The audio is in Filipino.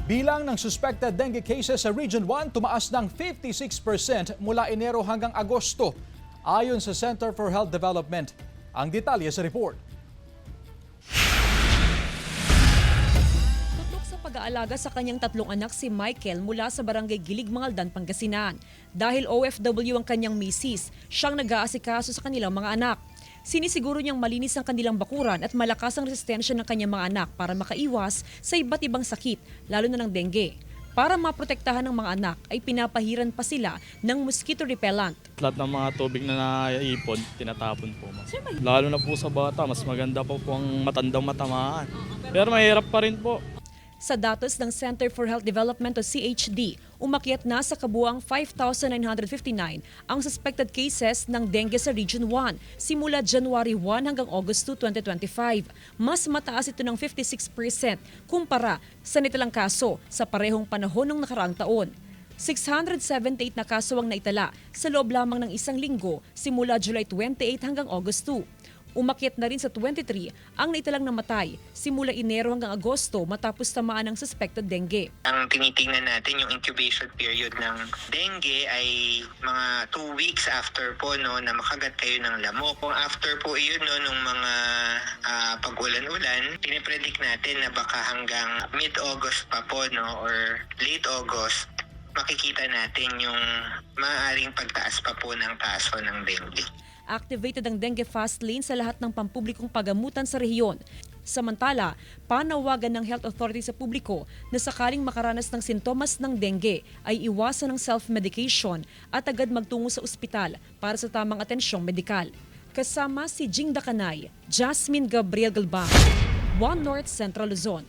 Bilang ng suspected dengue cases sa Region 1 tumaas ng 56% mula Enero hanggang Agosto, ayon sa Center for Health Development. Ang detalye sa report. Tutok sa pag-aalaga sa kanyang 3 anak si Michael mula sa barangay Gilig, Mangaldan, Pangasinan. Dahil OFW ang kanyang misis, siyang nag-aasikaso sa kanilang mga anak. Sinisiguro niyang malinis ang kanilang bakuran at malakas ang resistensya ng kanyang mga anak para makaiwas sa iba't ibang sakit, lalo na ng dengue. Para maprotektahan ng mga anak ay pinapahiran pa sila ng mosquito repellent. Lahat ng mga tubig na naiipon, tinatapon po. Lalo na po sa bata, mas maganda po ang matandang matamaan. Pero mahirap pa rin po. Sa datos ng Center for Health Development o CHD, umakyat na sa kabuang 5,959 ang suspected cases ng dengue sa Region 1 simula January 1 hanggang August 2, 2025. Mas mataas ito ng 56% kumpara sa nitilang kaso sa parehong panahon ng nakaraang taon. 678 na kaso ang naitala sa loob lamang ng isang linggo simula July 28 hanggang August 2. Umakyat na rin sa 23 ang naitalang namatay simula Enero hanggang Agosto matapos tamaan ng suspected dengue. Ang tinitingnan natin yung incubation period ng dengue ay mga 2 weeks after po na makagat kayo ng lamok. Kung after po yun nung mga pag-ulan-ulan, pinipredict natin na baka hanggang mid-August pa po or late August, makikita natin yung maaaring pagtaas pa po ng kaso ng dengue. Activated ang dengue fast lane sa lahat ng pampublikong pagamutan sa rehiyon. Samantala, panawagan ng health authority sa publiko na sakaling makaranas ng sintomas ng dengue ay iwasan ng self-medication at agad magtungo sa ospital para sa tamang atensyong medikal. Kasama si Jing Dakanay, Jasmine Gabriel Galbang, One North Central Luzon.